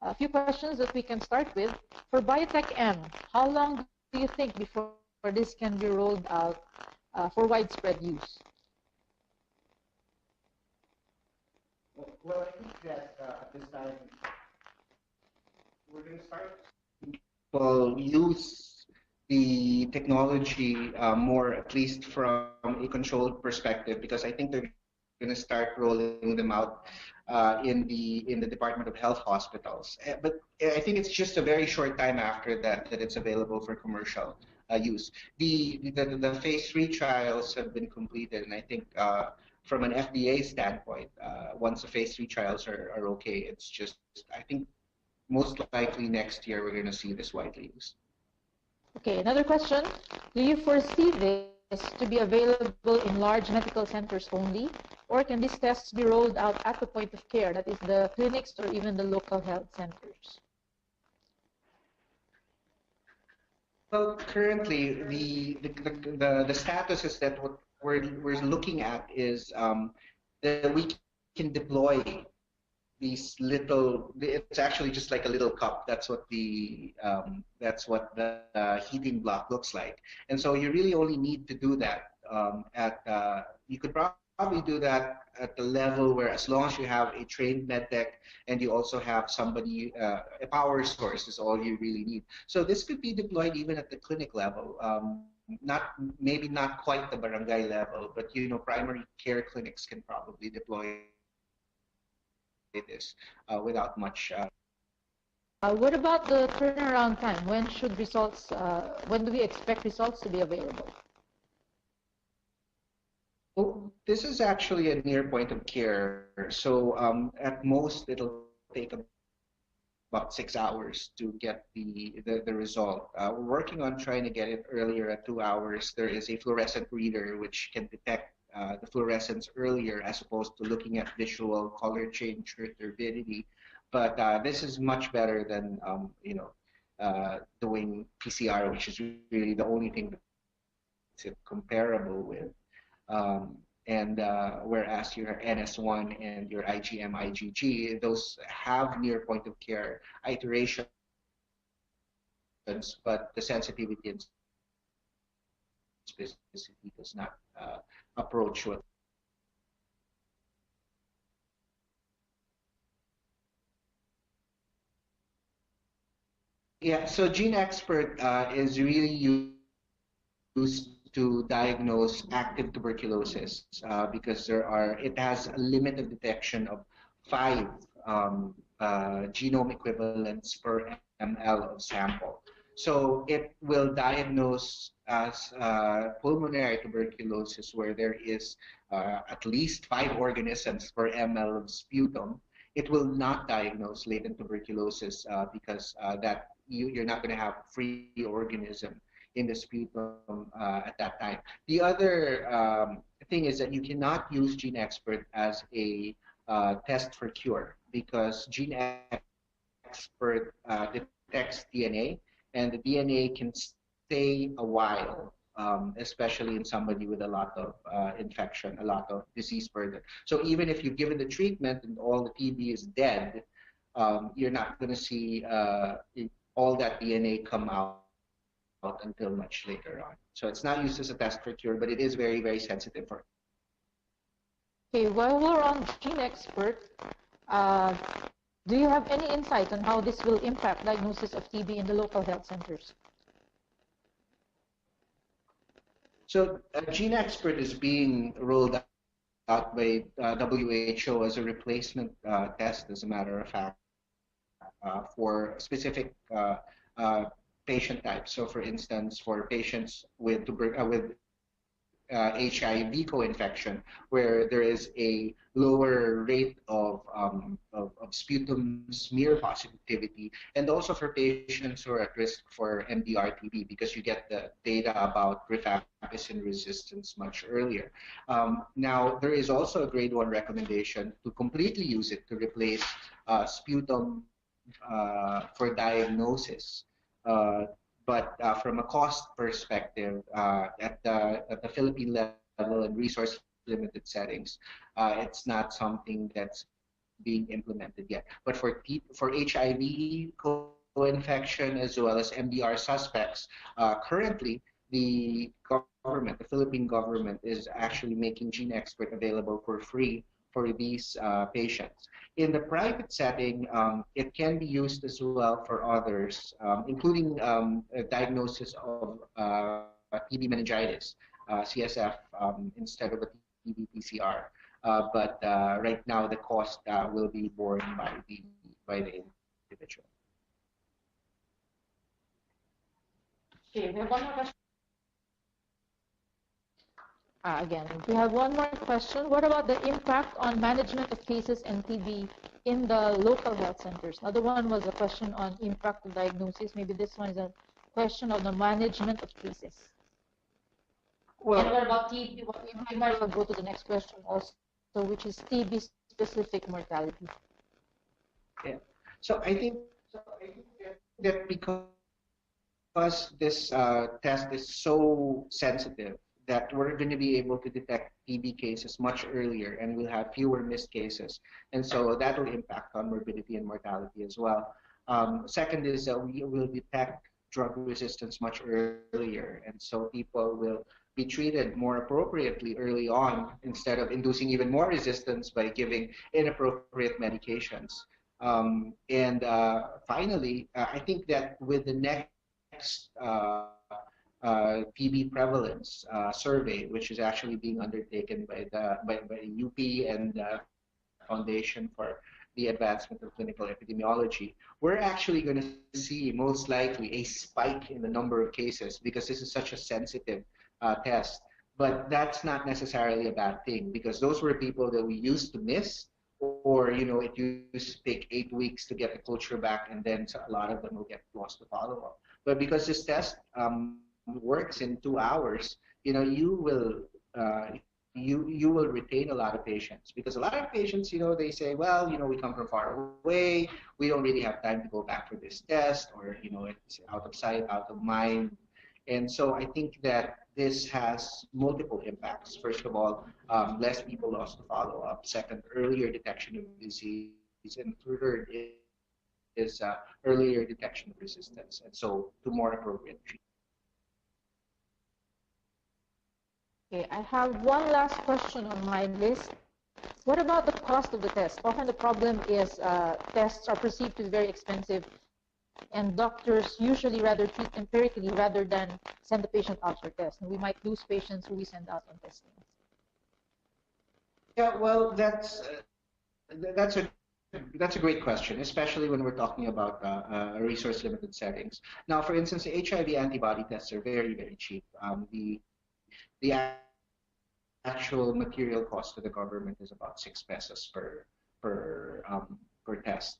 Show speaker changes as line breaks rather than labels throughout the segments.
a few questions that we can start with. For Biotech M, how long do you think before this can be rolled out for widespread use?
Well, I think that at this time we're going to start people use the technology more, at least from a controlled perspective, because I think they're going to start rolling them out in the Department of Health hospitals. But I think it's just a very short time after that it's available for commercial use. The phase 3 trials have been completed, and I think from an FDA standpoint, once the phase 3 trials are okay, it's just I think most likely next year we're going to see this widely used.
Okay, another question. Do you foresee this to be available in large medical centers only, or can these tests be rolled out at the point of care, that is the clinics or even the local health centers?
Well, currently the status is that what we're looking at is that we can deploy these little. It's actually just like a little cup. That's what the heating block looks like. And so you really only need to do that you could probably do that at the level where, as long as you have a trained med tech and you also have somebody, a power source is all you really need. So this could be deployed even at the clinic level. Not maybe not quite the barangay level, but primary care clinics can probably deploy this without much.
What about the turnaround time? When do we expect results to be available?
Well, this is actually a near point of care. So at most, it'll take about 6 hours to get the result. We're working on trying to get it earlier at 2 hours. There is a fluorescent reader which can detect the fluorescence earlier, as opposed to looking at visual color change or turbidity. But this is much better than doing PCR, which is really the only thing that's comparable with. And whereas your NS1 and your IgM, IgG, those have near point of care iterations, but the sensitivity and specificity does not approach what. Yeah, so Gene Expert is really used to diagnose active tuberculosis because it has a limit of detection of 5 genome equivalents per ml of sample. So it will diagnose as pulmonary tuberculosis where there is at least 5 organisms per ml of sputum. It will not diagnose latent tuberculosis because you're not going to have free organism in the sputum at that time. The other thing is that you cannot use Gene Expert as a test for cure, because Gene Expert detects DNA, and the DNA can stay a while, especially in somebody with a lot of infection, a lot of disease burden. So even if you've given the treatment and all the TB is dead, you're not going to see all that DNA come out until much later on. So it's not used as a test for cure, but it is very, very sensitive for.
Okay, while we're on Gene Expert, do you have any insight on how this will impact diagnosis of TB in the local health centers?
So Gene Expert is being rolled out by WHO as a replacement test, as a matter of fact, for specific patient types. So, for instance, for patients with HIV co-infection, where there is a lower rate of sputum smear positivity, and also for patients who are at risk for MDR-TB, because you get the data about rifampicin resistance much earlier. Now, there is also a grade 1 recommendation to completely use it to replace sputum for diagnosis. But from a cost perspective, at the Philippine level and resource limited settings, it's not something that's being implemented yet. But for HIV co-infection as well as MDR suspects, currently the Philippine government, is actually making Gene Expert available for free for these patients. In the private setting, it can be used as well for others, including a diagnosis of TB meningitis, CSF, instead of a TB PCR. But right now, the cost will be borne by the individual.
Okay, we have one more question. Again, we have one more question. What about the impact on management of cases and TB in the local health centers? Another one was a question on impact of diagnosis. Maybe this one is a question of the management of cases. And what about TB? We might as well go to the next question also, which is TB specific mortality.
Yeah. So I think that because this test is so sensitive, that we're going to be able to detect TB cases much earlier, and we'll have fewer missed cases. And so that will impact on morbidity and mortality as well. Second is that we will detect drug resistance much earlier, and so people will be treated more appropriately early on, instead of inducing even more resistance by giving inappropriate medications. And finally, I think that with the next TB prevalence survey, which is actually being undertaken by UP and Foundation for the Advancement of Clinical Epidemiology, we're actually going to see most likely a spike in the number of cases, because this is such a sensitive test. But that's not necessarily a bad thing, because those were people that we used to miss, or it used to take 8 weeks to get the culture back, and then a lot of them will get lost to follow up. But because this test works in 2 hours, you will retain a lot of patients, because a lot of patients, they say, well, we come from far away, we don't really have time to go back for this test, or it's out of sight, out of mind. And so I think that this has multiple impacts. First of all, less people lost to follow up. Second, earlier detection of disease. And third is earlier detection of resistance. And so to more appropriate treatment.
Okay, I have one last question on my list. What about the cost of the test? Often the problem is tests are perceived to be very expensive, and doctors usually rather treat empirically rather than send the patient out for tests. And we might lose patients who we send out on testing.
Yeah, well, that's a great question, especially when we're talking about resource-limited settings. Now, for instance, the HIV antibody tests are very, very cheap. The actual material cost to the government is about 6 pesos per test.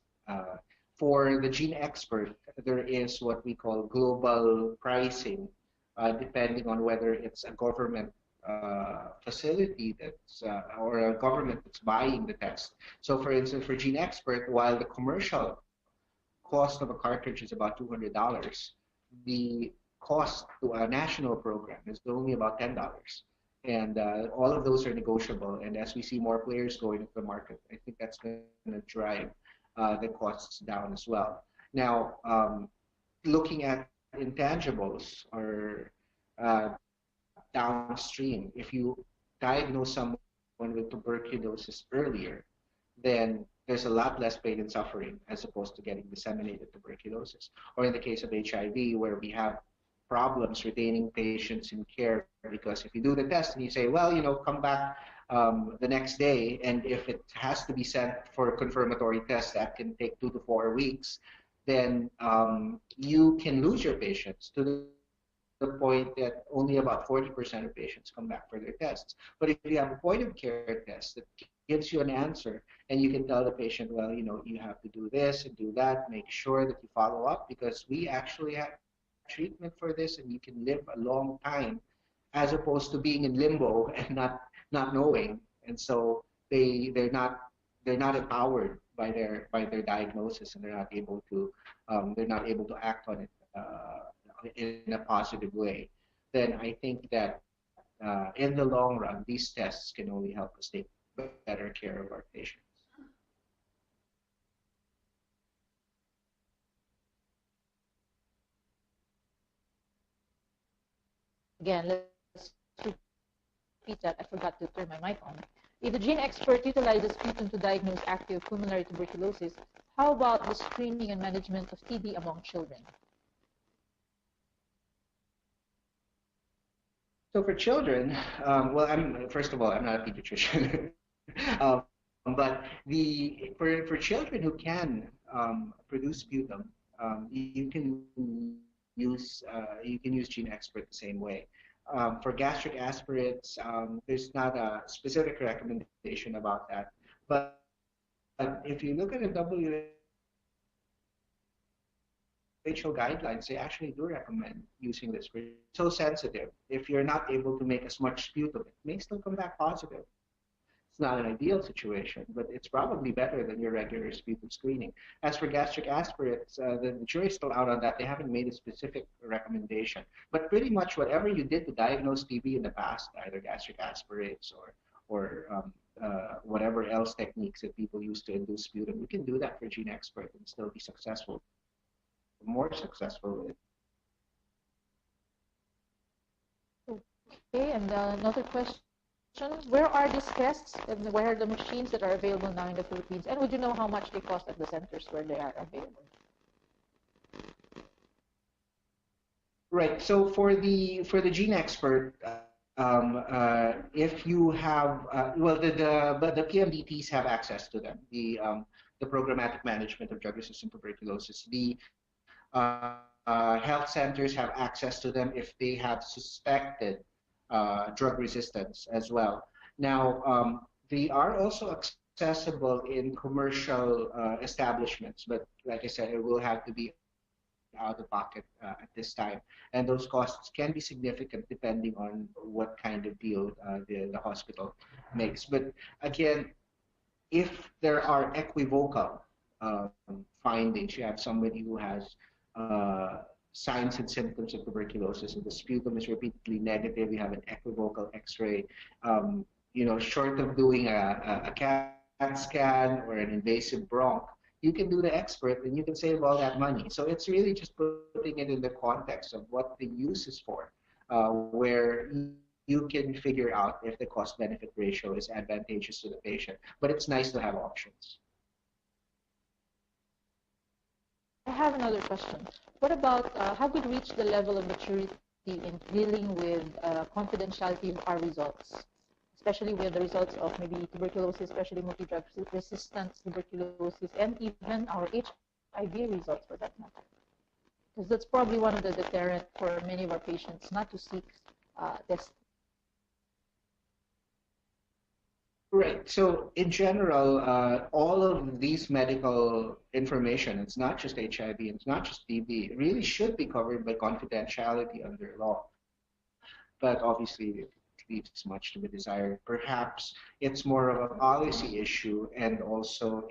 For the Gene Expert, there is what we call global pricing, depending on whether it's a government facility or a government that's buying the test. So, for instance, for Gene Expert, while the commercial cost of a cartridge is about $200, the cost to a national program is only about $10. And all of those are negotiable. And as we see more players going into the market, I think that's going to drive the costs down as well. Now, looking at intangibles or downstream, if you diagnose someone with tuberculosis earlier, then there's a lot less pain and suffering as opposed to getting disseminated tuberculosis. Or in the case of HIV, where we have problems retaining patients in care, because if you do the test and you say, well, come back the next day, and if it has to be sent for a confirmatory test that can take 2 to 4 weeks, then you can lose your patients to the point that only about 40% of patients come back for their tests. But if you have a point of care test that gives you an answer, and you can tell the patient, well, you have to do this and do that, make sure that you follow up, because we actually have treatment for this, and you can live a long time, as opposed to being in limbo and not knowing. And so they're not empowered by their diagnosis, and they're not able to act on it in a positive way. Then I think that in the long run, these tests can only help us take better care of our patients.
Again, let's repeat that. I forgot to turn my mic on. If the gene expert utilizes sputum to diagnose active pulmonary tuberculosis, how about the screening and management of TB among children?
So for children, well, first of all, I'm not a pediatrician, but for children who can produce sputum, you can use Gene Expert the same way. For gastric aspirates, there's not a specific recommendation about that. But if you look at the WHO guidelines, they actually do recommend using this for children. It's so sensitive. If you're not able to make as much sputum, it may still come back positive. It's not an ideal situation, but it's probably better than your regular sputum screening. As for gastric aspirates, the jury's still out on that. They haven't made a specific recommendation. But pretty much whatever you did to diagnose TB in the past, either gastric aspirates or whatever else techniques that people use to induce sputum, you can do that for Gene Expert and still be successful, more successful in
Okay, and another question. Where are these tests and where are the machines that are available now in the Philippines? And would you know how much they cost at the centers where they are available?
Right. So for the Gene Expert, if you have well the PMDTs have access to them. The programmatic management of drug-resistant tuberculosis. The health centers have access to them if they have suspected drug resistance as well. Now, they are also accessible in commercial establishments, but like I said, it will have to be out of pocket at this time. And those costs can be significant depending on what kind of deal the hospital makes. But again, if there are equivocal findings, you have somebody who has signs and symptoms of tuberculosis, and the sputum is repeatedly negative, you have an equivocal X-ray, short of doing a CAT scan or an invasive bronch, you can do the expert and you can save all that money. So it's really just putting it in the context of what the use is for, where you can figure out if the cost-benefit ratio is advantageous to the patient. But it's nice to have options.
I have another question. What about have we reached the level of maturity in dealing with confidentiality of our results, especially with the results of maybe tuberculosis, especially multi-drug resistant tuberculosis, and even our HIV results for that matter? Because that's probably one of the deterrent for many of our patients not to seek testing.
Right. So in general, all of these medical information, it's not just HIV, it's not just TB, it really should be covered by confidentiality under law. But obviously, it leaves much to be desired. Perhaps it's more of a policy issue and also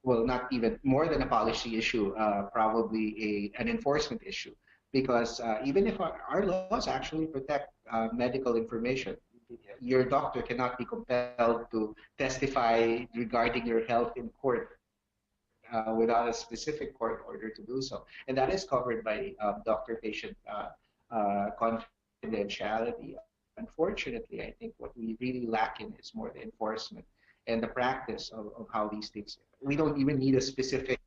well, not even more than a policy issue, probably an enforcement issue. Because even if our laws actually protect medical information, your doctor cannot be compelled to testify regarding your health in court without a specific court order to do so. And that is covered by doctor-patient confidentiality. Unfortunately, I think what we really lack in is more the enforcement and the practice of how these things. We don't even need a specific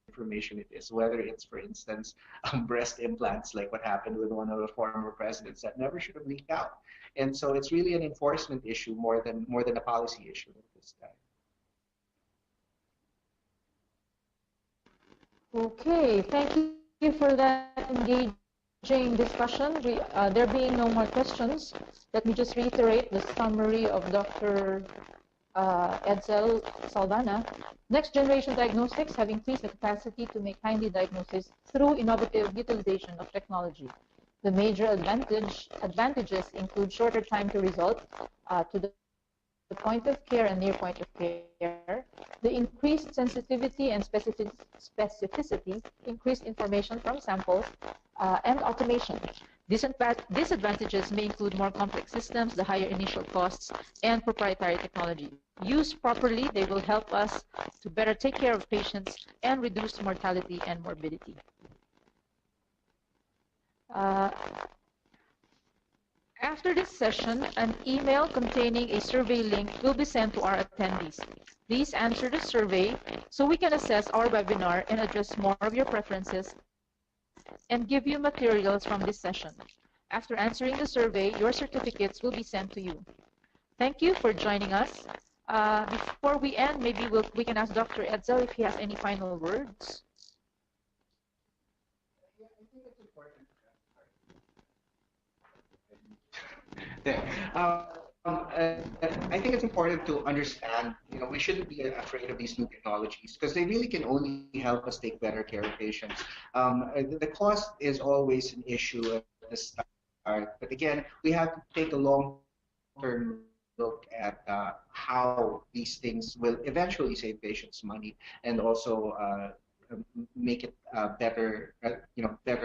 information it is, whether it's, for instance, breast implants, like what happened with one of the former presidents, that never should have leaked out. And so it's really an enforcement issue more than a policy issue at this time.
Okay, thank you for that engaging discussion. There being no more questions, let me just reiterate the summary of Dr. Edsel Saldana. Next generation diagnostics have increased the capacity to make timely diagnosis through innovative utilization of technology. The major advantages include shorter time to result, to the point of care and near point of care, the increased sensitivity and specificity, increased information from samples, and automation. Disadvantages may include more complex systems, the higher initial costs, and proprietary technology. Used properly, they will help us to better take care of patients and reduce mortality and morbidity. Uh, After this session, an email containing a survey link will be sent to our attendees. Please answer the survey so we can assess our webinar and address more of your preferences and give you materials from this session. After answering the survey, your certificates will be sent to you. Thank you for joining us. Before we end, maybe we can ask Dr. Edsel if he has any final words.
I think it's important to understand, we shouldn't be afraid of these new technologies because they really can only help us take better care of patients. The cost is always an issue at the start, but again, we have to take a long-term look at how these things will eventually save patients money and also make it better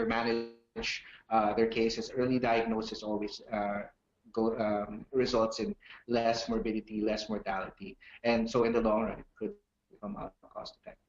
manage their cases. Early diagnosis always results in less morbidity, less mortality, and so in the long run, it could come out cost effective.